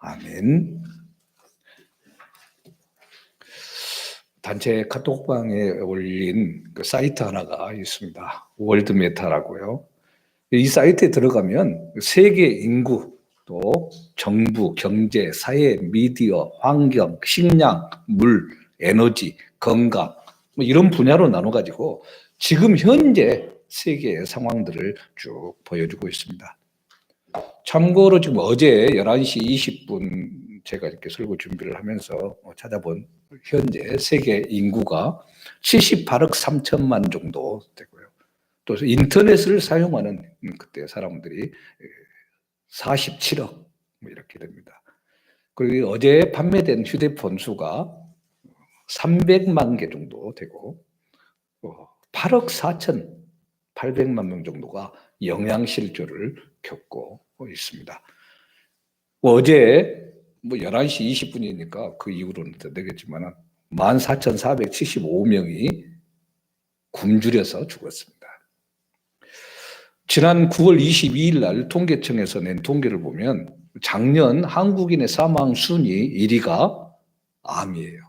아멘. 단체 카톡방에 올린 그 사이트 하나가 있습니다. 월드메타라고요. 이 사이트에 들어가면 세계 인구, 또 정부, 경제, 사회, 미디어, 환경, 식량, 물, 에너지, 건강 뭐 이런 분야로 나눠가지고 지금 현재 세계의 상황들을 쭉 보여주고 있습니다. 참고로 지금 어제 11시 20분 제가 이렇게 설교 준비를 하면서 찾아본 현재 세계 인구가 78억 3천만 정도 되고요. 또 인터넷을 사용하는 그때 사람들이 47억 이렇게 됩니다. 그리고 어제 판매된 휴대폰 수가 300만 개 정도 되고 8억 4,800만 명 정도가 영양실조를 겪고 있습니다. 어제 11시 20분이니까 그 이후로는 더 되겠지만 14,475명이 굶주려서 죽었습니다. 지난 9월 22일 날 통계청에서 낸 통계를 보면 작년 한국인의 사망 순위 1위가 암이에요.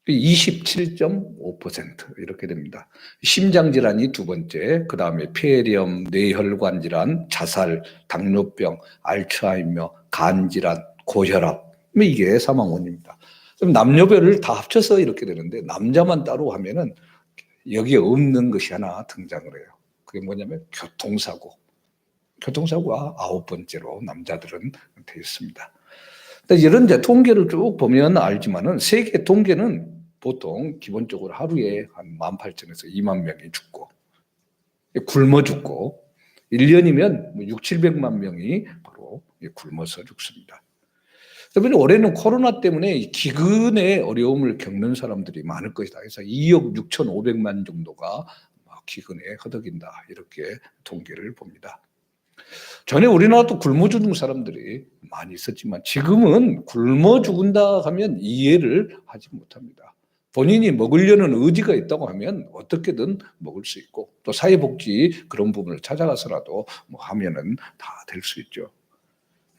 27.5% 이렇게 됩니다. 심장질환이 두 번째, 그 다음에 폐렴, 뇌혈관 질환, 자살, 당뇨병, 알츠하이머, 간질환, 고혈압, 이게 사망원입니다. 그럼 남녀별을 다 합쳐서 이렇게 되는데 남자만 따로 하면은 여기에 없는 것이 하나 등장을 해요. 그게 뭐냐면 교통사고. 교통사고가 9번째로 남자들은 되어 있습니다. 이런 이제 통계를 쭉 보면 알지만은 세계 통계는 보통 기본적으로 하루에 한 18,000에서 2만 명이 죽고 굶어 죽고 1년이면 6, 700만 명이 바로 굶어서 죽습니다. 그러면 올해는 코로나 때문에 기근의 어려움을 겪는 사람들이 많을 것이다. 그래서 2억 6,500만 정도가 기근에 허덕인다. 이렇게 통계를 봅니다. 전에 우리나라도 굶어 죽는 사람들이 많이 있었지만 지금은 굶어 죽는다 하면 이해를 하지 못합니다. 본인이 먹으려는 의지가 있다고 하면 어떻게든 먹을 수 있고 또 사회복지 그런 부분을 찾아가서라도 하면은 다 될 수 있죠.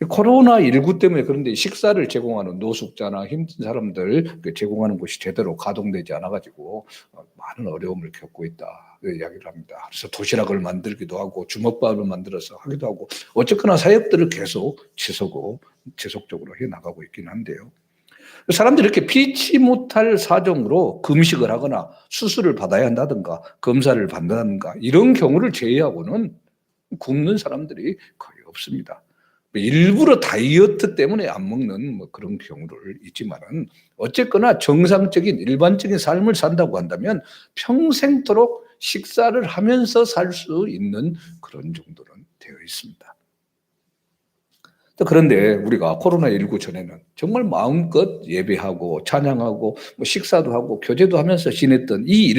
코로나19 때문에 그런데 식사를 제공하는 노숙자나 힘든 사람들 제공하는 곳이 제대로 가동되지 않아가지고 많은 어려움을 겪고 있다 이야기를 합니다. 그래서 도시락을 만들기도 하고 주먹밥을 만들어서 하기도 하고 어쨌거나 사역들을 계속 지속적으로 해나가고 있긴 한데요. 사람들이 이렇게 피치 못할 사정으로 금식을 하거나 수술을 받아야 한다든가 검사를 받는다든가 이런 경우를 제외하고는 굶는 사람들이 거의 없습니다. 일부러 다이어트 때문에 안 먹는 그런 경우를 있지만은 어쨌거나 정상적인 일반적인 삶을 산다고 한다면 평생토록 식사를 하면서 살 수 있는 그런 정도는 되어 있습니다. 그런데 우리가 코로나19 전에는 정말 마음껏 예배하고 찬양하고 식사도 하고 교제도 하면서 지냈던 이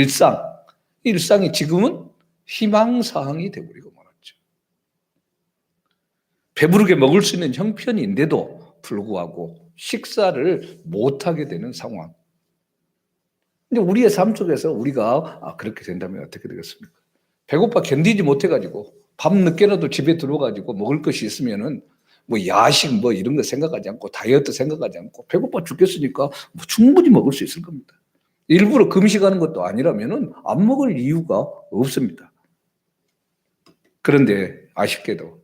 일상이 지금은 희망사항이 되어버리고 말았죠. 배부르게 먹을 수 있는 형편인데도 불구하고 식사를 못하게 되는 상황. 근데 우리의 삶 속에서 우리가 그렇게 된다면 어떻게 되겠습니까? 배고파 견디지 못해가지고 밤 늦게라도 집에 들어가지고 먹을 것이 있으면은 야식 이런 거 생각하지 않고 다이어트 생각하지 않고 배고파 죽겠으니까 충분히 먹을 수 있을 겁니다. 일부러 금식하는 것도 아니라면은 안 먹을 이유가 없습니다. 그런데 아쉽게도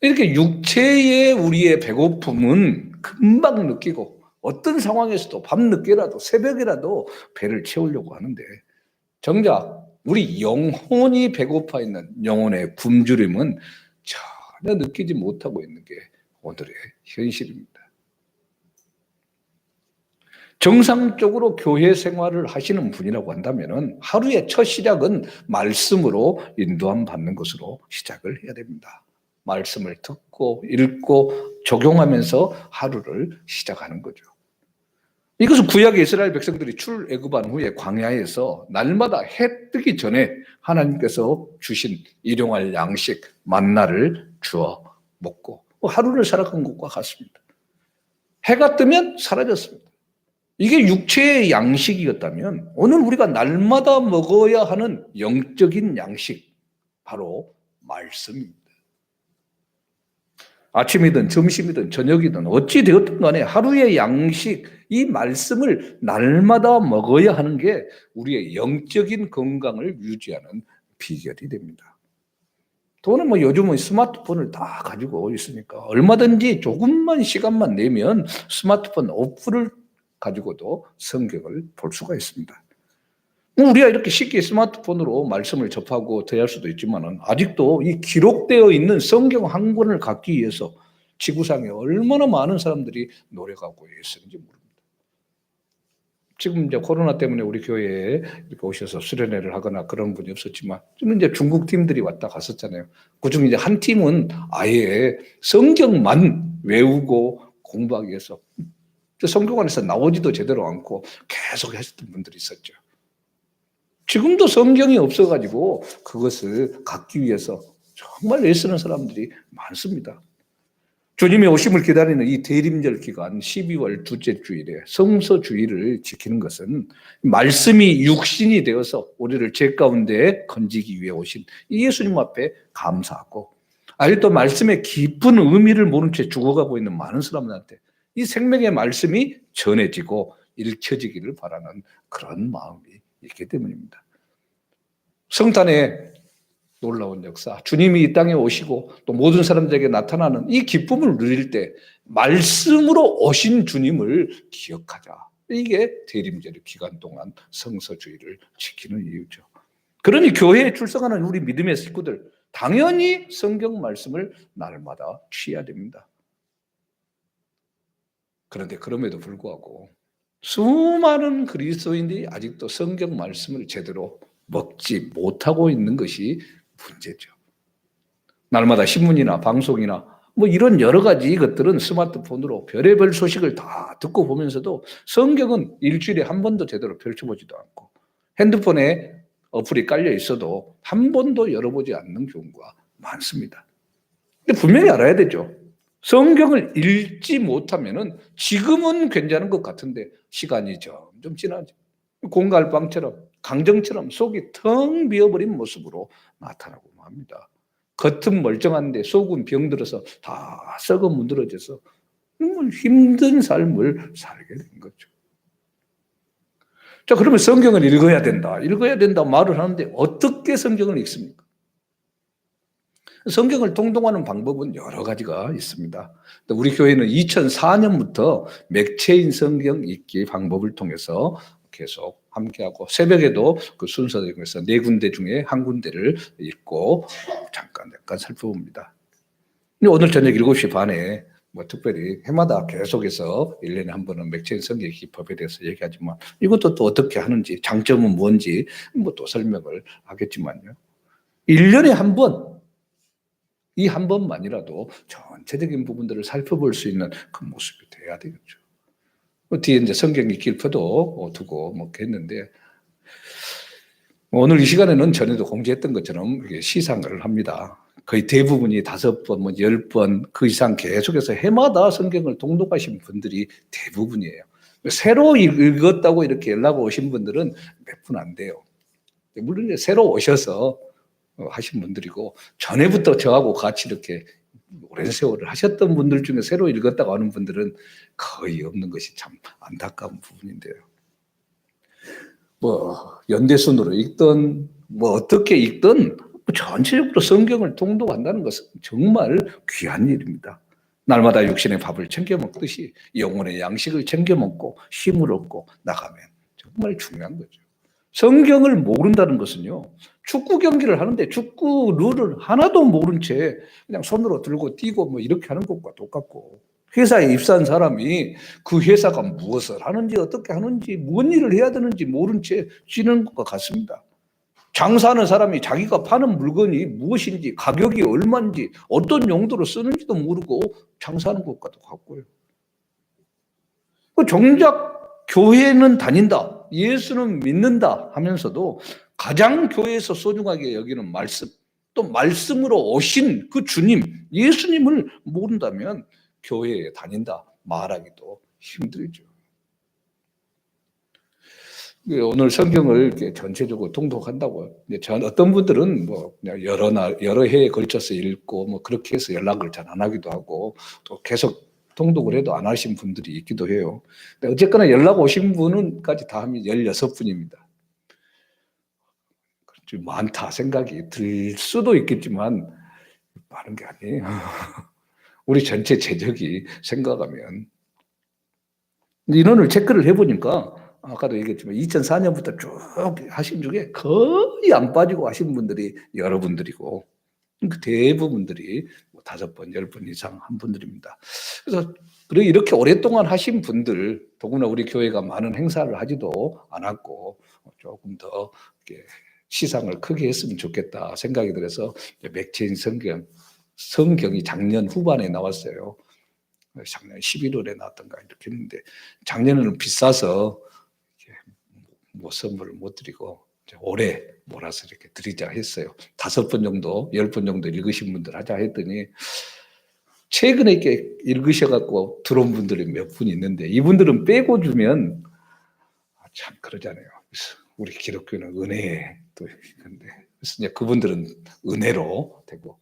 이렇게 육체의 우리의 배고픔은 금방 느끼고 어떤 상황에서도 밤늦게라도 새벽이라도 배를 채우려고 하는데 정작 우리 영혼이 배고파 있는 영혼의 굶주림은 전혀 느끼지 못하고 있는 게 오늘의 현실입니다. 정상적으로 교회 생활을 하시는 분이라고 한다면 하루의 첫 시작은 말씀으로 인도함 받는 것으로 시작을 해야 됩니다. 말씀을 듣고 읽고 적용하면서 하루를 시작하는 거죠. 이것은 구약의 이스라엘 백성들이 출애굽한 후에 광야에서 날마다 해 뜨기 전에 하나님께서 주신 일용할 양식 만나를 주어 먹고 하루를 살아간 것과 같습니다. 해가 뜨면 사라졌습니다. 이게 육체의 양식이었다면 오늘 우리가 날마다 먹어야 하는 영적인 양식 바로 말씀입니다. 아침이든 점심이든 저녁이든 어찌 되었든 간에 하루의 양식, 이 말씀을 날마다 먹어야 하는 게 우리의 영적인 건강을 유지하는 비결이 됩니다. 또는 뭐 요즘은 스마트폰을 다 가지고 있으니까 얼마든지 조금만 시간만 내면 스마트폰 어플을 가지고도 성경을 볼 수가 있습니다. 우리가 이렇게 쉽게 스마트폰으로 말씀을 접하고 대할 수도 있지만 아직도 이 기록되어 있는 성경 한 권을 갖기 위해서 지구상에 얼마나 많은 사람들이 노력하고 있었는지 모릅니다. 지금 이제 코로나 때문에 우리 교회에 이렇게 오셔서 수련회를 하거나 그런 분이 없었지만, 좀 이제 중국 팀들이 왔다 갔었잖아요. 그중 이제 한 팀은 아예 성경만 외우고 공부하기 위해서 성경 안에서 나오지도 제대로 않고 계속 하셨던 분들이 있었죠. 지금도 성경이 없어가지고 그것을 갖기 위해서 정말 애쓰는 사람들이 많습니다. 주님의 오심을 기다리는 이 대림절 기간 12월 둘째 주일에 성서주의를 지키는 것은 말씀이 육신이 되어서 우리를 죄 가운데 건지기 위해 오신 이 예수님 앞에 감사하고, 아직도 말씀의 깊은 의미를 모른 채 죽어가고 있는 많은 사람들한테 이 생명의 말씀이 전해지고 읽혀지기를 바라는 그런 마음이 있기 때문입니다. 성탄의 놀라운 역사, 주님이 이 땅에 오시고 또 모든 사람들에게 나타나는 이 기쁨을 누릴 때 말씀으로 오신 주님을 기억하자. 이게 대림절 기간 동안 성서주의를 지키는 이유죠. 그러니 교회에 출석하는 우리 믿음의 식구들, 당연히 성경 말씀을 날마다 취해야 됩니다. 그런데 그럼에도 불구하고 수많은 그리스도인들이 아직도 성경 말씀을 제대로 먹지 못하고 있는 것이 문제죠. 날마다 신문이나 방송이나 뭐 이런 여러 가지 것들은 스마트폰으로 별의별 소식을 다 듣고 보면서도 성경은 일주일에 한 번도 제대로 펼쳐보지도 않고 핸드폰에 어플이 깔려 있어도 한 번도 열어보지 않는 경우가 많습니다. 근데 분명히 알아야 되죠. 성경을 읽지 못하면은 지금은 괜찮은 것 같은데 시간이 점점 지나죠. 공갈빵처럼 강정처럼 속이 텅 비어버린 모습으로 나타나고 맙니다. 겉은 멀쩡한데 속은 병들어서 다 썩어 문드러져서 정말 힘든 삶을 살게 된 거죠. 자, 그러면 성경을 읽어야 된다. 읽어야 된다 말을 하는데 어떻게 성경을 읽습니까? 성경을 통독하는 방법은 여러 가지가 있습니다. 우리 교회는 2004년부터 맥체인 성경 읽기 방법을 통해서 계속 함께하고 새벽에도 그 순서에서 4군데 중에 한 군데를 읽고 잠깐 살펴봅니다. 오늘 저녁 7시 반에 뭐 특별히 해마다 계속해서 1년에 한 번은 맥체인 성경 기법에 대해서 얘기하지만 이것도 또 어떻게 하는지, 장점은 뭔지 뭐 또 설명을 하겠지만요. 1년에 한 번, 이 한 번만이라도 전체적인 부분들을 살펴볼 수 있는 그 모습이 돼야 되겠죠. 뒤에 이제 성경 읽기 표도 두고 뭐 했는데, 오늘 이 시간에는 전에도 공지했던 것처럼 시상을 합니다. 거의 대부분이 5번, 뭐 10번 그 이상 계속해서 해마다 성경을 통독하신 분들이 대부분이에요. 새로 읽었다고 이렇게 연락 오신 분들은 몇 분 안 돼요. 물론 새로 오셔서 하신 분들이고, 전에부터 저하고 같이 이렇게 오랜 세월을 하셨던 분들 중에 새로 읽었다고 하는 분들은 거의 없는 것이 참 안타까운 부분인데요. 뭐 연대순으로 읽든 뭐 어떻게 읽든 전체적으로 성경을 통독한다는 것은 정말 귀한 일입니다. 날마다 육신의 밥을 챙겨 먹듯이 영혼의 양식을 챙겨 먹고 힘을 얻고 나가면 정말 중요한 거죠. 성경을 모른다는 것은요, 축구 경기를 하는데 축구 룰을 하나도 모른 채 그냥 손으로 들고 뛰고 뭐 이렇게 하는 것과 똑같고, 회사에 입사한 사람이 그 회사가 무엇을 하는지 어떻게 하는지 무슨 일을 해야 되는지 모른 채 쉬는 것과 같습니다. 장사하는 사람이 자기가 파는 물건이 무엇인지 가격이 얼마인지 어떤 용도로 쓰는지도 모르고 장사하는 것과도 같고요. 정작 교회는 다닌다, 예수는 믿는다 하면서도 가장 교회에서 소중하게 여기는 말씀, 또 말씀으로 오신 그 주님, 예수님을 모른다면 교회에 다닌다 말하기도 힘들죠. 오늘 성경을 이렇게 전체적으로 통독한다고요. 어떤 분들은 뭐 그냥 여러 해에 걸쳐서 읽고 뭐 그렇게 해서 연락을 잘 안 하기도 하고 또 계속 통독을 해도 안 하신 분들이 있기도 해요. 근데 어쨌거나 연락 오신 분은까지 다 하면 16분입니다. 좀 많다 생각이 들 수도 있겠지만 많은 게 아니에요. 우리 전체 재적이 생각하면 인원을 체크를 해보니까 아까도 얘기했지만 2004년부터 쭉 하신 중에 거의 안 빠지고 하신 분들이 여러분들이고 그 대부분들이 5번, 10번 이상 한 분들입니다. 그래서 이렇게 오랫동안 하신 분들, 더구나 우리 교회가 많은 행사를 하지도 않았고 조금 더 시상을 크게 했으면 좋겠다 생각이 들어서 맥체인 성경이 작년 후반에 나왔어요. 작년 11월에 나왔던가 이렇게 했는데 작년에는 비싸서 뭐 선물을 못 드리고 올해 몰아서 이렇게 드리자 했어요. 5번 정도, 10번 정도 읽으신 분들 하자 했더니 최근에 이렇게 읽으셔갖고 들어온 분들이 몇 분 있는데 이분들은 빼고 주면 참 그러잖아요. 우리 기독교는 은혜에 또 있는데 그래서 이제 그분들은 은혜로 되고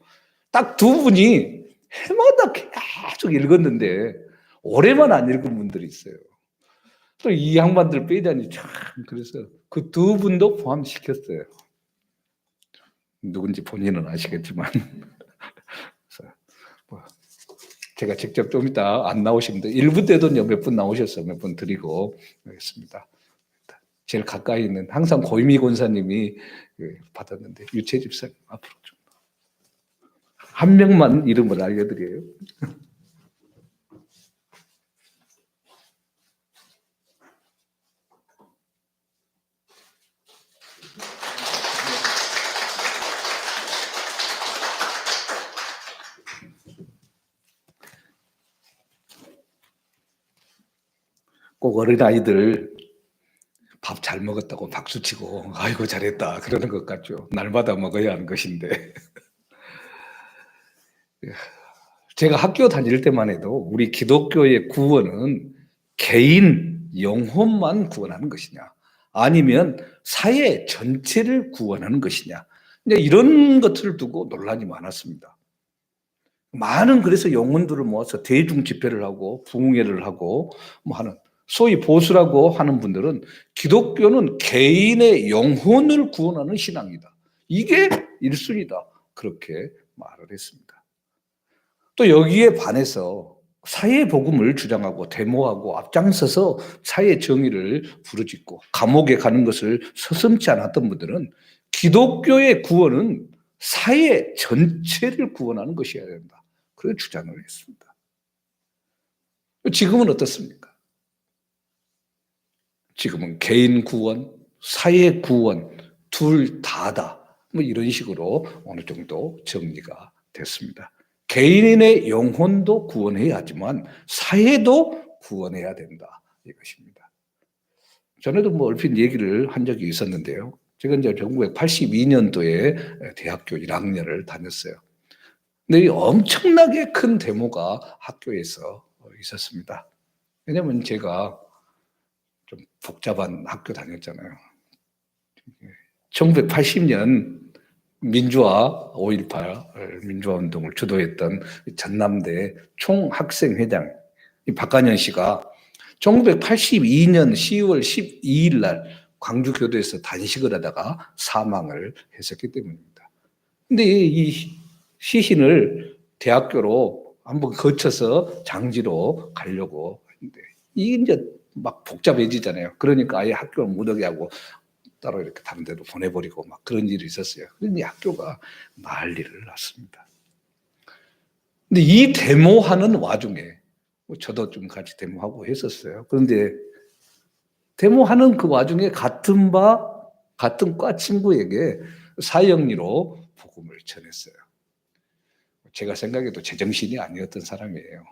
딱 2분이 해마다 계속 읽었는데 올해만 안 읽은 분들이 있어요. 또 이 양반들 빼자니 참 그래서 그 2분도 포함시켰어요. 누군지 본인은 아시겠지만 그래서 뭐 제가 직접 좀 이따 안 나오시면 1분 때도 몇 분 나오셔서 몇 분 드리고 하겠습니다. 제일 가까이 있는 항상 고이미 권사님이 받았는데 유채 집사님 앞으로 좀 한 명만 이름을 알려드려요. 꼭 어린아이들 밥 잘 먹었다고 박수치고 아이고 잘했다 그러는 것 같죠. 날마다 먹어야 하는 것인데 제가 학교 다닐 때만 해도 우리 기독교의 구원은 개인 영혼만 구원하는 것이냐 아니면 사회 전체를 구원하는 것이냐 이런 것들을 두고 논란이 많았습니다. 많은 그래서 영혼들을 모아서 대중 집회를 하고 부흥회를 하고 뭐 하는 소위 보수라고 하는 분들은 기독교는 개인의 영혼을 구원하는 신앙이다. 이게 1순위다. 그렇게 말을 했습니다. 또 여기에 반해서 사회 복음을 주장하고 데모하고 앞장서서 사회 정의를 부르짖고 감옥에 가는 것을 서슴지 않았던 분들은 기독교의 구원은 사회 전체를 구원하는 것이어야 된다. 그런 주장을 했습니다. 지금은 어떻습니까? 지금은 개인 구원, 사회 구원 둘 다다. 뭐 이런 식으로 어느 정도 정리가 됐습니다. 개인의 영혼도 구원해야 하지만 사회도 구원해야 된다. 이것입니다. 전에도 뭐 얼핏 얘기를 한 적이 있었는데요. 제가 이제 1982년도에 대학교 1학년을 다녔어요. 근데 엄청나게 큰 데모가 학교에서 있었습니다. 왜냐면 제가 좀 복잡한 학교 다녔잖아요. 1980년 민주화 5.18 민주화 운동을 주도했던 전남대 총학생회장 박관현 씨가 1982년 10월 12일 날 광주교도에서 단식을 하다가 사망을 했었기 때문입니다. 근데 이 시신을 대학교로 한번 거쳐서 장지로 가려고 했는데 이게 이제 막 복잡해지잖아요. 그러니까 아예 학교를 못 오게 하고 따로 이렇게 다른 데로 보내버리고 막 그런 일이 있었어요. 그런데 학교가 난리를 났습니다. 근데 이 데모하는 와중에 저도 좀 같이 데모하고 했었어요. 그런데 데모하는 그 와중에 같은 과 친구에게 사형리로 복음을 전했어요. 제가 생각해도 제정신이 아니었던 사람이에요.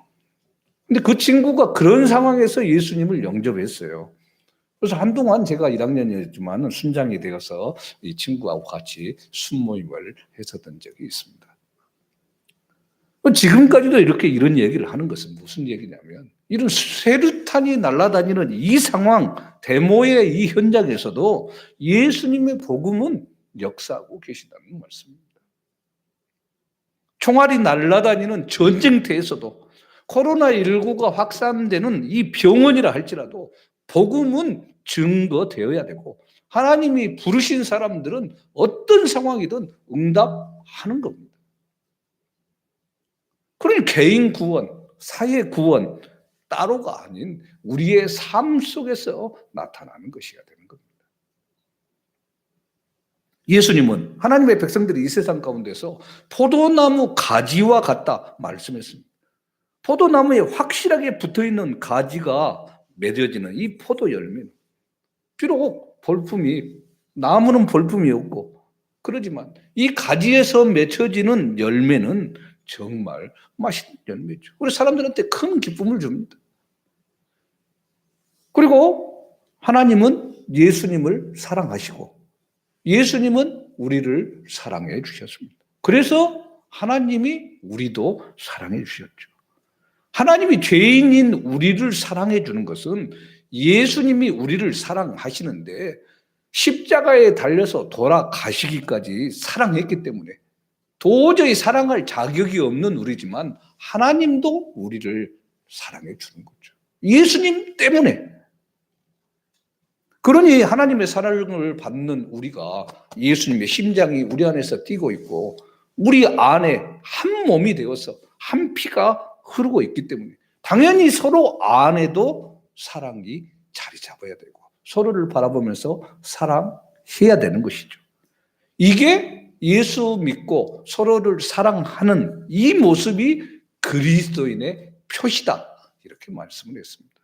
근데 그 친구가 그런 상황에서 예수님을 영접했어요. 그래서 한동안 제가 1학년이었지만 순장이 되어서 이 친구하고 같이 순모임을 했었던 적이 있습니다. 지금까지도 이렇게 이런 얘기를 하는 것은 무슨 얘기냐면 이런 쇠류탄이 날아다니는 이 상황, 데모의 이 현장에서도 예수님의 복음은 역사하고 계시다는 말씀입니다. 총알이 날아다니는 전쟁터에서도 코로나19가 확산되는 이 병원이라 할지라도 복음은 증거되어야 되고 하나님이 부르신 사람들은 어떤 상황이든 응답하는 겁니다. 그러니 개인 구원, 사회 구원 따로가 아닌 우리의 삶 속에서 나타나는 것이어야 되는 겁니다. 예수님은 하나님의 백성들이 이 세상 가운데서 포도나무 가지와 같다 말씀했습니다. 포도나무에 확실하게 붙어있는 가지가 맺어지는 이 포도 열매는 비록 나무는 볼품이 없고 그러지만 이 가지에서 맺혀지는 열매는 정말 맛있는 열매죠. 우리 사람들한테 큰 기쁨을 줍니다. 그리고 하나님은 예수님을 사랑하시고 예수님은 우리를 사랑해 주셨습니다. 그래서 하나님이 우리도 사랑해 주셨죠. 하나님이 죄인인 우리를 사랑해 주는 것은 예수님이 우리를 사랑하시는데 십자가에 달려서 돌아가시기까지 사랑했기 때문에 도저히 사랑할 자격이 없는 우리지만 하나님도 우리를 사랑해 주는 거죠. 예수님 때문에. 그러니 하나님의 사랑을 받는 우리가 예수님의 심장이 우리 안에서 뛰고 있고 우리 안에 한 몸이 되어서 한 피가 흐르고 있기 때문에 당연히 서로 안에도 사랑이 자리 잡아야 되고 서로를 바라보면서 사랑해야 되는 것이죠. 이게 예수 믿고 서로를 사랑하는 이 모습이 그리스도인의 표시다. 이렇게 말씀을 했습니다.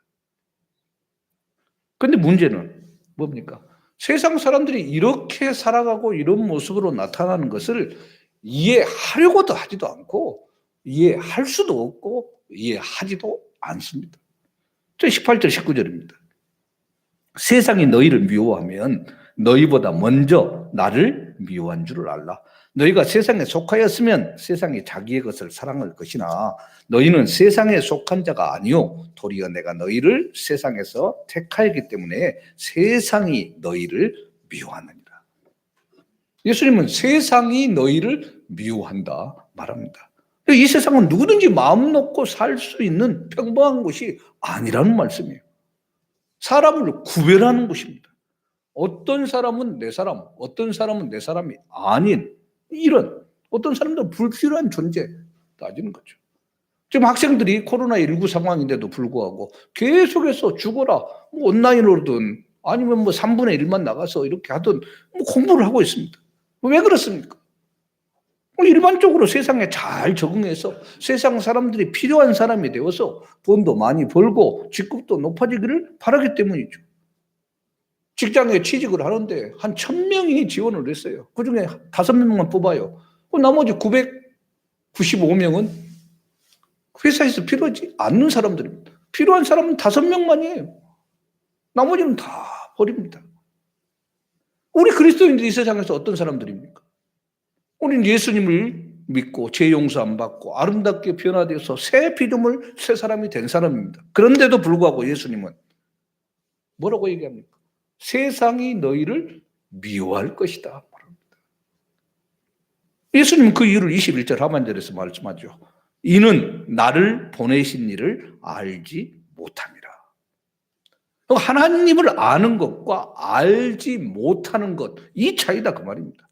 그런데 문제는 뭡니까? 세상 사람들이 이렇게 살아가고 이런 모습으로 나타나는 것을 이해하려고도 하지도 않고 이해할 수도 없고 이해하지도 않습니다. 18절 19절입니다. 세상이 너희를 미워하면 너희보다 먼저 나를 미워한 줄을 알라. 너희가 세상에 속하였으면 세상이 자기의 것을 사랑할 것이나 너희는 세상에 속한 자가 아니요 도리어 내가 너희를 세상에서 택하였기 때문에 세상이 너희를 미워하느니라. 예수님은 세상이 너희를 미워한다 말합니다. 이 세상은 누구든지 마음 놓고 살 수 있는 평범한 곳이 아니라는 말씀이에요. 사람을 구별하는 곳입니다. 어떤 사람은 내 사람, 어떤 사람은 내 사람이 아닌 이런 어떤 사람들은 불필요한 존재 따지는 거죠. 지금 학생들이 코로나19 상황인데도 불구하고 계속해서 죽어라 뭐 온라인으로든 아니면 뭐 3분의 1만 나가서 이렇게 하든 뭐 공부를 하고 있습니다. 왜 그렇습니까? 일반적으로 세상에 잘 적응해서 세상 사람들이 필요한 사람이 되어서 돈도 많이 벌고 직급도 높아지기를 바라기 때문이죠. 직장에 취직을 하는데 한 1000명이 지원을 했어요. 그중에 5명만 뽑아요. 나머지 995명은 회사에서 필요하지 않는 사람들입니다. 필요한 사람은 5명만이에요. 나머지는 다 버립니다. 우리 그리스도인들이 이 세상에서 어떤 사람들입니까? 우리는 예수님을 믿고 죄 용서 안 받고 아름답게 변화되어서 새 피조물, 새 사람이 된 사람입니다. 그런데도 불구하고 예수님은 뭐라고 얘기합니까? 세상이 너희를 미워할 것이다 말합니다. 예수님은 그 이유를 21절 하반절에서 말씀하죠. 이는 나를 보내신 이를 알지 못함이라. 하나님을 아는 것과 알지 못하는 것, 이 차이다 그 말입니다.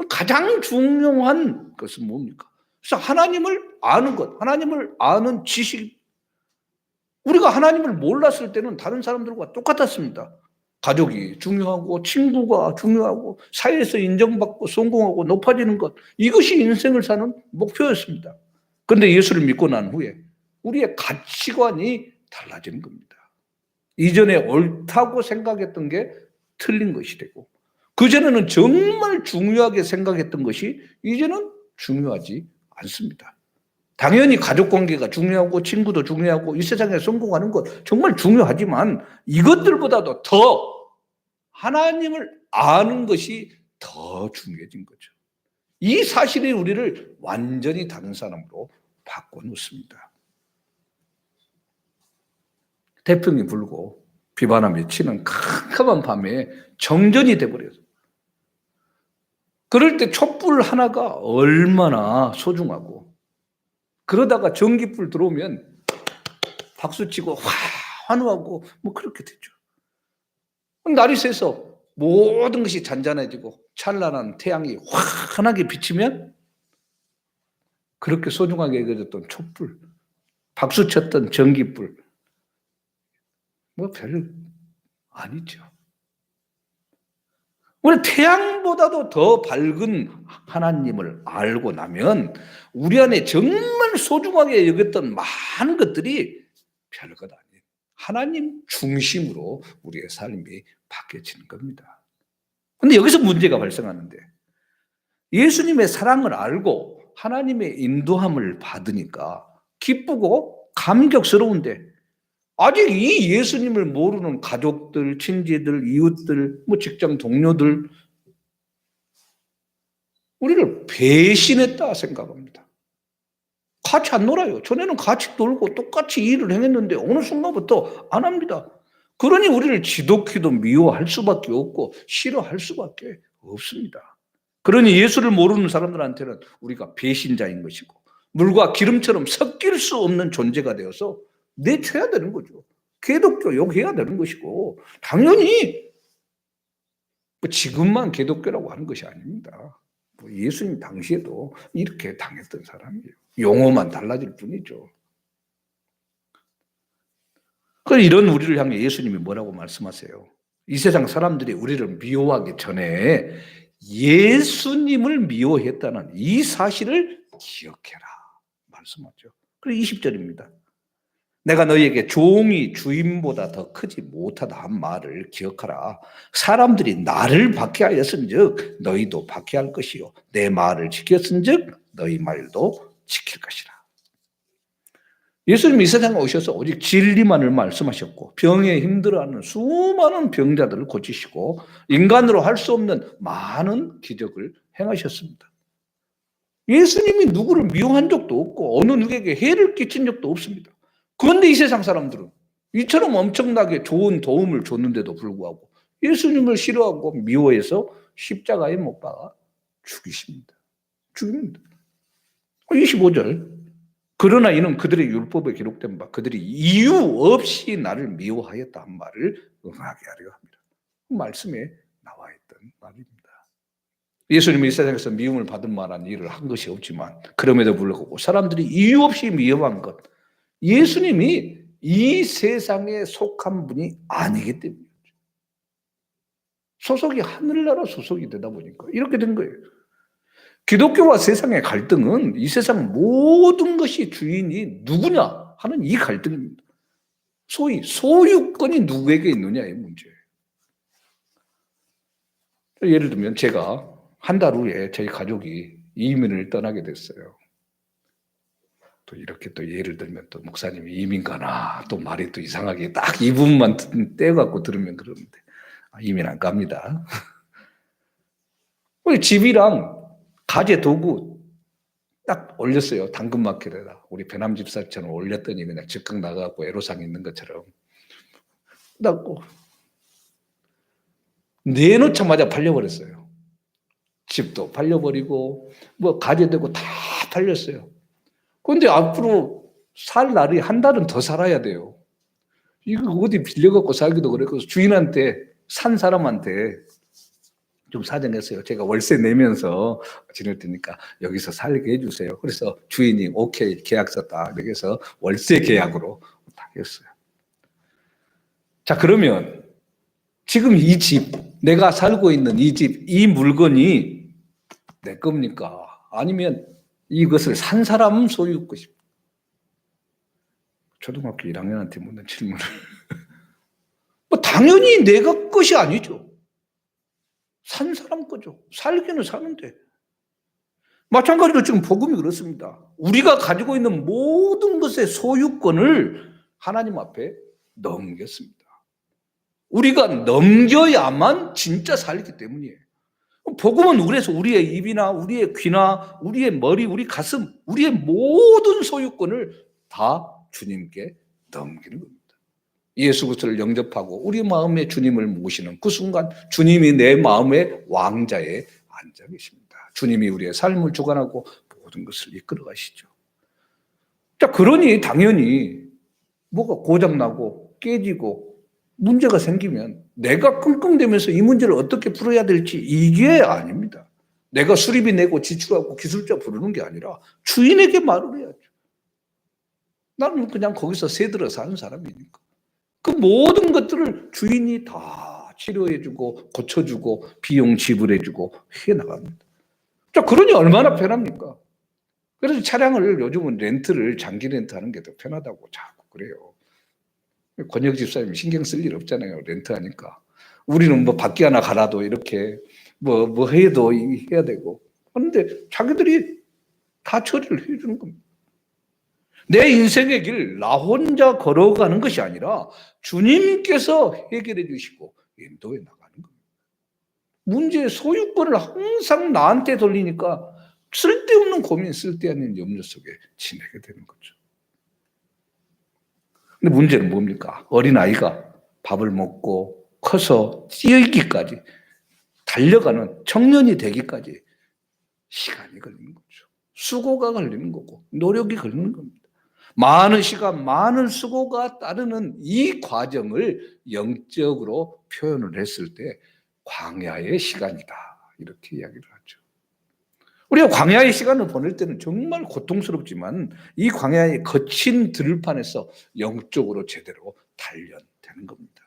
가장 중요한 것은 뭡니까? 그래서 하나님을 아는 것, 하나님을 아는 지식. 우리가 하나님을 몰랐을 때는 다른 사람들과 똑같았습니다. 가족이 중요하고 친구가 중요하고 사회에서 인정받고 성공하고 높아지는 것, 이것이 인생을 사는 목표였습니다. 그런데 예수를 믿고 난 후에 우리의 가치관이 달라지는 겁니다. 이전에 옳다고 생각했던 게 틀린 것이 되고 그전에는 정말 중요하게 생각했던 것이 이제는 중요하지 않습니다. 당연히 가족관계가 중요하고 친구도 중요하고 이 세상에 성공하는 것 정말 중요하지만 이것들보다도 더 하나님을 아는 것이 더 중요해진 거죠. 이 사실이 우리를 완전히 다른 사람으로 바꿔놓습니다. 태풍이 불고 비바람이 치는 캄캄한 밤에 정전이 돼버려요. 그럴 때 촛불 하나가 얼마나 소중하고, 그러다가 전기불 들어오면 박수치고 환호하고 뭐 그렇게 되죠. 날이 새서 모든 것이 잔잔해지고 찬란한 태양이 환하게 비치면 그렇게 소중하게 여겨졌던 촛불, 박수쳤던 전기불, 뭐 별 아니죠. 우리 태양보다도 더 밝은 하나님을 알고 나면 우리 안에 정말 소중하게 여겼던 많은 것들이 별것 아닌 하나님 중심으로 우리의 삶이 바뀌어지는 겁니다. 그런데 여기서 문제가 발생하는데, 예수님의 사랑을 알고 하나님의 인도함을 받으니까 기쁘고 감격스러운데, 아직 이 예수님을 모르는 가족들, 친지들, 이웃들, 뭐 직장 동료들, 우리를 배신했다 생각합니다. 같이 안 놀아요. 전에는 같이 놀고 똑같이 일을 행했는데 어느 순간부터 안 합니다. 그러니 우리를 지독히도 미워할 수밖에 없고 싫어할 수밖에 없습니다. 그러니 예수를 모르는 사람들한테는 우리가 배신자인 것이고 물과 기름처럼 섞일 수 없는 존재가 되어서 내쳐야 되는 거죠. 기독교 욕해야 되는 것이고, 당연히 지금만 기독교라고 하는 것이 아닙니다. 예수님 당시에도 이렇게 당했던 사람이에요. 용어만 달라질 뿐이죠. 그래서 이런 우리를 향해 예수님이 뭐라고 말씀하세요? 이 세상 사람들이 우리를 미워하기 전에 예수님을 미워했다는 이 사실을 기억해라 말씀하죠. 그리고 20절입니다. 내가 너희에게 종이 주인보다 더 크지 못하다 한 말을 기억하라. 사람들이 나를 박해하였은즉 너희도 박해할 것이요 내 말을 지켰은즉 너희 말도 지킬 것이라. 예수님이 이 세상에 오셔서 오직 진리만을 말씀하셨고 병에 힘들어하는 수많은 병자들을 고치시고 인간으로 할 수 없는 많은 기적을 행하셨습니다. 예수님이 누구를 미워한 적도 없고 어느 누구에게 해를 끼친 적도 없습니다. 그런데 이 세상 사람들은 이처럼 엄청나게 좋은 도움을 줬는데도 불구하고 예수님을 싫어하고 미워해서 십자가에 못 박아 죽이십니다. 죽입니다. 25절. 그러나 이는 그들의 율법에 기록된 바 그들이 이유 없이 나를 미워하였다 한 말을 응하게 하려 합니다. 말씀에 나와 있던 말입니다. 예수님이 이 세상에서 미움을 받을 만한 일을 한 것이 없지만 그럼에도 불구하고 사람들이 이유 없이 미워한 것, 예수님이 이 세상에 속한 분이 아니기 때문이죠. 소속이 하늘나라 소속이 되다 보니까 이렇게 된 거예요. 기독교와 세상의 갈등은 이 세상 모든 것이 주인이 누구냐 하는 이 갈등입니다. 소위 소유권이 누구에게 있느냐의 문제예요. 예를 들면 제가 한 달 후에 저희 가족이 이민을 떠나게 됐어요. 또 이렇게 또 예를 들면 또 목사님이 이민 가나 또 말이 또 이상하게 딱 이 부분만 떼갖고 들으면 그러는데 이민 안 갑니다. 우리 집이랑 가재 도구 딱 올렸어요. 당근마켓에다. 우리 배남 집사처럼 올렸더니 그냥 즉각 나가고 애로사항 있는 것처럼 딱 내놓자마자 팔려버렸어요. 집도 팔려버리고 뭐 가재되고 다 팔렸어요. 그런데 앞으로 살 날이 한 달은 더 살아야 돼요. 이거 어디 빌려갖고 살기도 그래. 그래서 주인한테 산 사람한테 좀 사정했어요. 제가 월세 내면서 지낼 테니까 여기서 살게 해주세요. 그래서 주인이 오케이 계약서 딱 여기서 월세 계약으로 딱 했어요. 자, 그러면 지금 이 집, 내가 살고 있는 이 집, 이 물건이 내 겁니까? 아니면 이것을 산 사람 소유 것입니까? 초등학교 1학년한테 묻는 질문을. 뭐 당연히 내가 것이 아니죠. 산 사람 거죠. 살기는 사는데. 마찬가지로 지금 복음이 그렇습니다. 우리가 가지고 있는 모든 것의 소유권을 하나님 앞에 넘겼습니다. 우리가 넘겨야만 진짜 살기 때문이에요. 복음은 그래서 우리의 입이나 우리의 귀나 우리의 머리, 우리 가슴, 우리의 모든 소유권을 다 주님께 넘기는 겁니다. 예수 그리스도를 영접하고 우리 마음에 주님을 모시는 그 순간 주님이 내 마음의 왕자에 앉아 계십니다. 주님이 우리의 삶을 주관하고 모든 것을 이끌어 가시죠. 자, 그러니 당연히 뭐가 고장나고 깨지고 문제가 생기면 내가 끙끙대면서 이 문제를 어떻게 풀어야 될지 이게 아닙니다. 내가 수리비 내고 지출하고 기술자 부르는 게 아니라 주인에게 말을 해야죠. 나는 그냥 거기서 새들어 사는 사람이니까. 그 모든 것들을 주인이 다 치료해주고 고쳐주고 비용 지불해주고 해나갑니다. 자, 그러니 얼마나 편합니까? 그래서 차량을 요즘은 렌트를 장기 렌트하는 게 더 편하다고 자꾸 그래요. 권혁 집사님 신경 쓸 일 없잖아요. 렌트하니까. 우리는 뭐 밖에 하나 가라도 이렇게 뭐 해도 해야 되고. 그런데 자기들이 다 처리를 해주는 겁니다. 내 인생의 길 나 혼자 걸어가는 것이 아니라 주님께서 해결해 주시고 인도해 나가는 겁니다. 문제의 소유권을 항상 나한테 돌리니까 쓸데없는 고민, 쓸데없는 염려 속에 지내게 되는 거죠. 근데 문제는 뭡니까? 어린아이가 밥을 먹고 커서 뛰기까지 달려가는 청년이 되기까지 시간이 걸리는 거죠. 수고가 걸리는 거고 노력이 걸리는 겁니다. 많은 시간, 많은 수고가 따르는 이 과정을 영적으로 표현을 했을 때 광야의 시간이다. 이렇게 이야기를 하죠. 우리가 광야의 시간을 보낼 때는 정말 고통스럽지만 이 광야의 거친 들판에서 영적으로 제대로 단련되는 겁니다.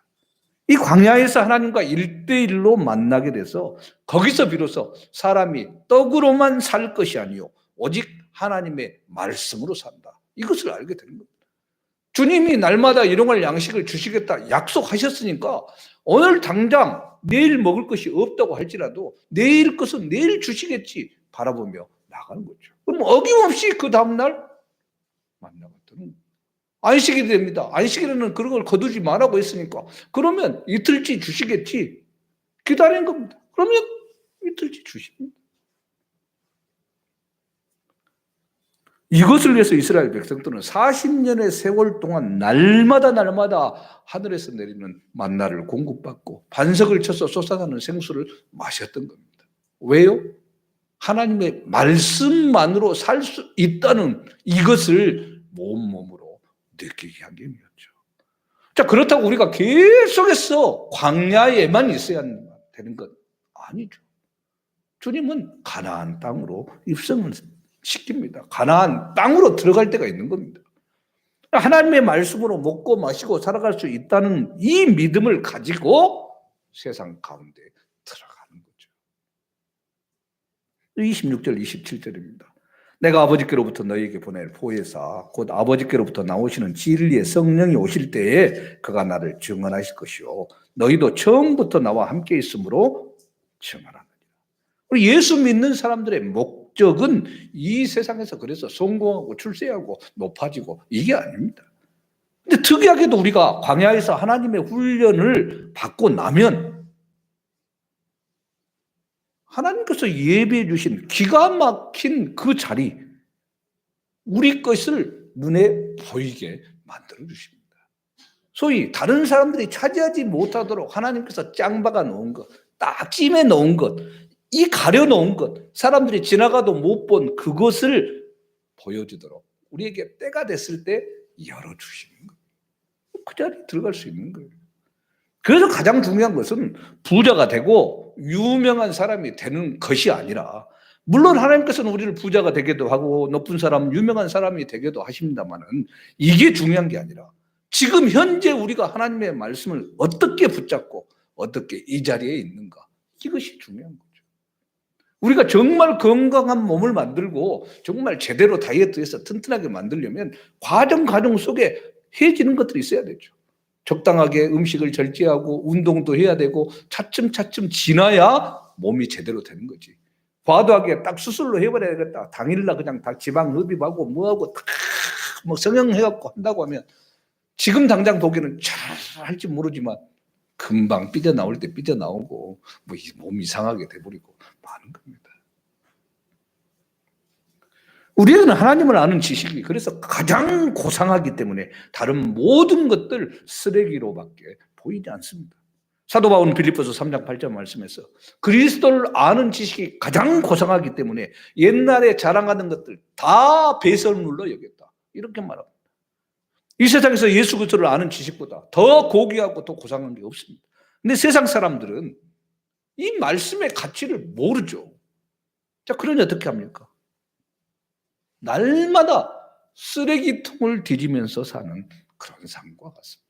이 광야에서 하나님과 1대1로 만나게 돼서 거기서 비로소 사람이 떡으로만 살 것이 아니요 오직 하나님의 말씀으로 산다. 이것을 알게 되는 겁니다. 주님이 날마다 일용할 양식을 주시겠다 약속하셨으니까 오늘 당장 내일 먹을 것이 없다고 할지라도 내일 것은 내일 주시겠지 바라보며 나가는 거죠. 그럼 어김없이 그 다음날 만나거든요. 안식일이 됩니다. 안식일에는 그런 걸 거두지 말라고 했으니까 그러면 이틀치 주시겠지 기다리는 겁니다. 그러면 이틀치 주십니다. 이것을 위해서 이스라엘 백성들은 40년의 세월 동안 날마다 하늘에서 내리는 만나를 공급받고 반석을 쳐서 솟아나는 생수를 마셨던 겁니다. 왜요? 하나님의 말씀만으로 살 수 있다는 이것을 몸으로 느끼게 하기 위함이었죠. 자, 그렇다고 우리가 계속해서 광야에만 있어야 되는 건 아니죠. 주님은 가나안 땅으로 입성을 시킵니다. 가나안 땅으로 들어갈 때가 있는 겁니다. 하나님의 말씀으로 먹고 마시고 살아갈 수 있다는 이 믿음을 가지고 세상 가운데 들어가는 거죠. 26절 27절입니다. 내가 아버지께로부터 너희에게 보낼 보혜사 곧 아버지께로부터 나오시는 진리의 성령이 오실 때에 그가 나를 증언하실 것이요 너희도 처음부터 나와 함께 있으므로 증언하느니라. 우리 예수 믿는 사람들의 목적은 이 세상에서 그래서 성공하고 출세하고 높아지고 이게 아닙니다. 근데 특이하게도 우리가 광야에서 하나님의 훈련을 받고 나면 하나님께서 예비해 주신 기가 막힌 그 자리 우리 것을 눈에 보이게 만들어 주십니다. 소위 다른 사람들이 차지하지 못하도록 하나님께서 짱박아 놓은 것, 딱 찜해 놓은 것, 이 가려놓은 것, 사람들이 지나가도 못 본 그것을 보여주도록 우리에게 때가 됐을 때 열어주시는 거예요. 그 자리에 들어갈 수 있는 거예요. 그래서 가장 중요한 것은 부자가 되고 유명한 사람이 되는 것이 아니라 물론 하나님께서는 우리를 부자가 되게도 하고 높은 사람, 유명한 사람이 되게도 하십니다만은 이게 중요한 게 아니라 지금 현재 우리가 하나님의 말씀을 어떻게 붙잡고 어떻게 이 자리에 있는가 이것이 중요한 거예요. 우리가 정말 건강한 몸을 만들고 정말 제대로 다이어트해서 튼튼하게 만들려면 과정 속에 해지는 것들이 있어야 되죠. 적당하게 음식을 절제하고 운동도 해야 되고 차츰 지나야 몸이 제대로 되는 거지. 과도하게 딱 수술로 해버려야겠다. 당일날 그냥 다 지방 흡입하고 뭐하고 뭐 성형해갖고 한다고 하면 지금 당장 보기에는 잘 할지 모르지만 금방 삐져나올 때 삐져나오고 뭐 몸 이상하게 돼버리고 많은 겁니다. 우리에게는 하나님을 아는 지식이 그래서 가장 고상하기 때문에 다른 모든 것들 쓰레기로밖에 보이지 않습니다. 사도 바울은 빌립보서 3장 8절 말씀에서 그리스도를 아는 지식이 가장 고상하기 때문에 옛날에 자랑하던 것들 다 배설물로 여겼다. 이렇게 말합니다. 이 세상에서 예수 그리스도를 아는 지식보다 더 고귀하고 더 고상한 게 없습니다. 근데 세상 사람들은 이 말씀의 가치를 모르죠. 자, 그러니 어떻게 합니까? 날마다 쓰레기통을 뒤지면서 사는 그런 삶과 같습니다.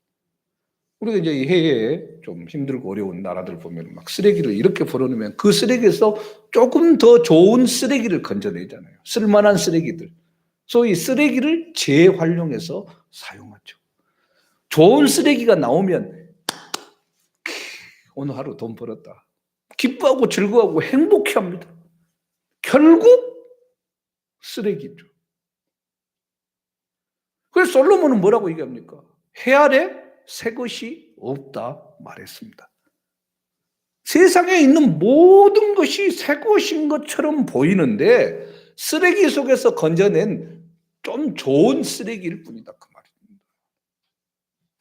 우리가 이제 해외에 좀 힘들고 어려운 나라들 보면 막 쓰레기를 이렇게 벌어놓으면 그 쓰레기에서 조금 더 좋은 쓰레기를 건져내잖아요. 쓸만한 쓰레기들. 소위 쓰레기를 재활용해서 사용하죠. 좋은 쓰레기가 나오면 오늘 하루 돈 벌었다. 기뻐하고 즐거워하고 행복해합니다. 결국 쓰레기죠. 그래서 솔로몬은 뭐라고 얘기합니까? 해 아래 새 것이 없다 말했습니다. 세상에 있는 모든 것이 새 것인 것처럼 보이는데 쓰레기 속에서 건져낸 좀 좋은 쓰레기일 뿐이다 그 말입니다.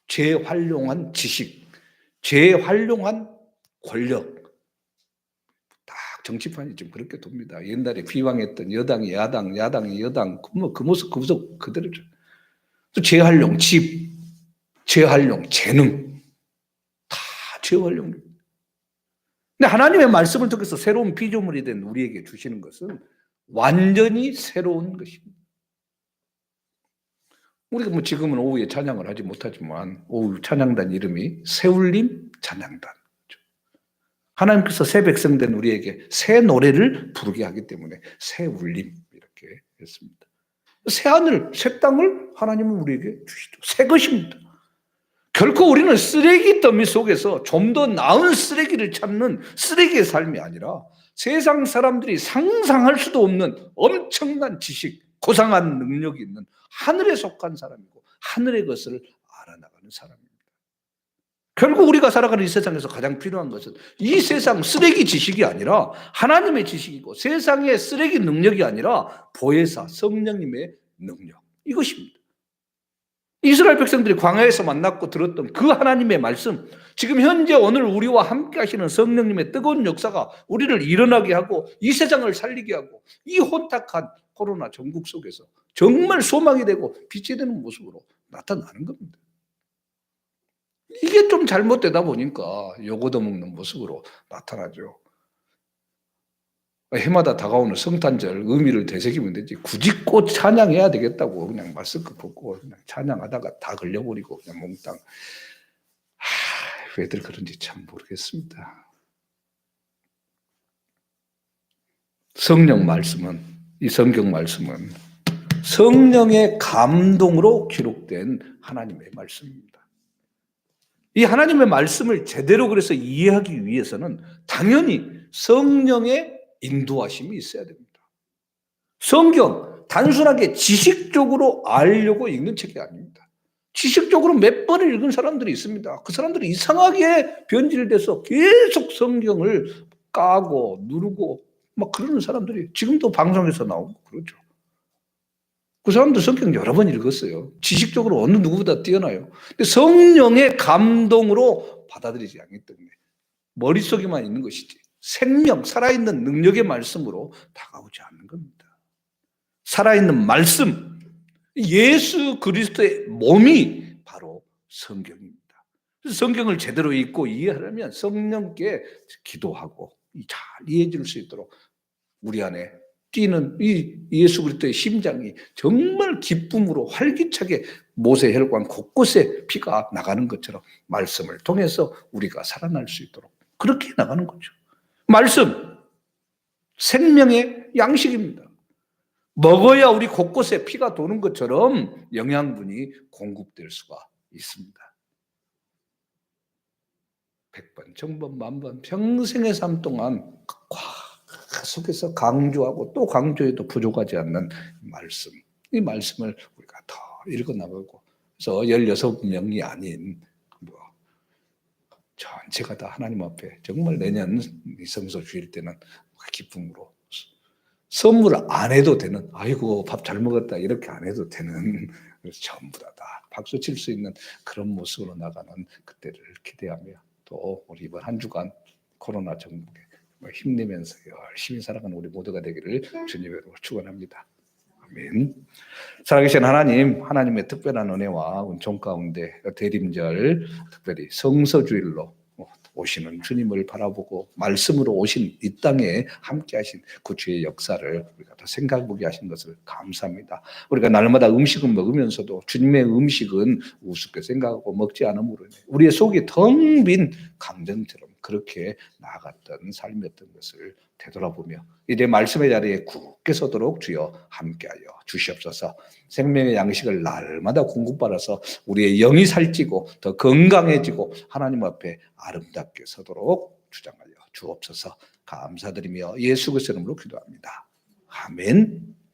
재활용한 지식, 재활용한 권력. 딱 정치판이 지금 그렇게 돕니다. 옛날에 비방했던 여당이 야당, 야당이 여당 그 모습 그대로죠. 또 재활용, 집, 재활용, 재능 다 재활용입니다. 근데 하나님의 말씀을 통해서 새로운 피조물이 된 우리에게 주시는 것은 완전히 새로운 것입니다. 우리가 뭐 지금은 오후에 찬양을 하지 못하지만 오후 찬양단 이름이 새울림 찬양단. 하나님께서 새 백성 된 우리에게 새 노래를 부르게 하기 때문에 새울림 이렇게 했습니다. 새 하늘, 새 땅을 하나님은 우리에게 주시죠. 새 것입니다. 결코 우리는 쓰레기 더미 속에서 좀 더 나은 쓰레기를 찾는 쓰레기의 삶이 아니라 세상 사람들이 상상할 수도 없는 엄청난 지식, 고상한 능력이 있는 하늘에 속한 사람이고 하늘의 것을 알아나가는 사람입니다. 결국 우리가 살아가는 이 세상에서 가장 필요한 것은 이 세상 쓰레기 지식이 아니라 하나님의 지식이고 세상의 쓰레기 능력이 아니라 보혜사 성령님의 능력 이것입니다. 이스라엘 백성들이 광야에서 만났고 들었던 그 하나님의 말씀, 지금 현재 오늘 우리와 함께 하시는 성령님의 뜨거운 역사가 우리를 일어나게 하고 이 세상을 살리게 하고 이 혼탁한 코로나 전국 속에서 정말 소망이 되고 빛이 되는 모습으로 나타나는 겁니다. 이게 좀 잘못되다 보니까 요거도 먹는 모습으로 나타나죠. 해마다 다가오는 성탄절 의미를 되새기면 되지 굳이 꼭 찬양해야 되겠다고 그냥 마스크 벗고 그냥 찬양하다가 다 걸려버리고 그냥 몽땅 왜들 그런지 참 모르겠습니다. 성령 말씀은 이 성경 말씀은 성령의 감동으로 기록된 하나님의 말씀입니다. 이 하나님의 말씀을 제대로 그래서 이해하기 위해서는 당연히 성령의 인도하심이 있어야 됩니다. 성경 단순하게 지식적으로 알려고 읽는 책이 아닙니다. 지식적으로 몇 번을 읽은 사람들이 있습니다. 그 사람들이 이상하게 변질돼서 계속 성경을 까고 누르고 막 그러는 사람들이 지금도 방송에서 나오고 그러죠. 그 사람도 성경 여러 번 읽었어요. 지식적으로 어느 누구보다 뛰어나요. 근데 성령의 감동으로 받아들이지 않기 때문에 머릿속에만 있는 것이지 생명, 살아있는 능력의 말씀으로 다가오지 않는 겁니다. 살아있는 말씀, 예수 그리스도의 몸이 바로 성경입니다. 그래서 성경을 제대로 읽고 이해하려면 성령께 기도하고 잘 이해해 줄 수 있도록 우리 안에 뛰는 이 예수 그리스도의 심장이 정말 기쁨으로 활기차게 모세 혈관 곳곳에 피가 나가는 것처럼 말씀을 통해서 우리가 살아날 수 있도록 그렇게 나가는 거죠. 말씀, 생명의 양식입니다. 먹어야 우리 곳곳에 피가 도는 것처럼 영양분이 공급될 수가 있습니다. 100번, 1000번, 10,000번 평생의 삶 동안 계속해서 강조하고 또 강조해도 부족하지 않는 말씀. 이 말씀을 우리가 더 읽어나가고 그래서 16명이 아닌 전체가 다 하나님 앞에 정말 내년 성서 주일 때는 기쁨으로 선물 안 해도 되는, 아이고 밥 잘 먹었다 이렇게 안 해도 되는, 그래서 전부 다 박수 칠 수 있는 그런 모습으로 나가는 그때를 기대하며, 또 우리 이번 한 주간 코로나 정복에 힘내면서 열심히 살아가는 우리 모두가 되기를 주님으로 축원합니다. 아멘. 살아계신 하나님, 하나님의 특별한 은혜와 은총 가운데 대림절 특별히 성서주일로 오시는 주님을 바라보고 말씀으로 오신 이 땅에 함께하신 그 주의 역사를 우리가 더 생각보게 하신 것을 감사합니다. 우리가 날마다 음식을 먹으면서도 주님의 음식은 우습게 생각하고 먹지 않으므로 우리의 속이 텅 빈 강정처럼 그렇게 나아갔던 삶이었던 것을 되돌아보며 이제 말씀의 자리에 굳게 서도록 주여 함께하여 주시옵소서. 생명의 양식을 날마다 공급받아서 우리의 영이 살찌고 더 건강해지고 하나님 앞에 아름답게 서도록 주장하여 주옵소서. 감사드리며 예수 그리스도 이름으로 기도합니다. 아멘.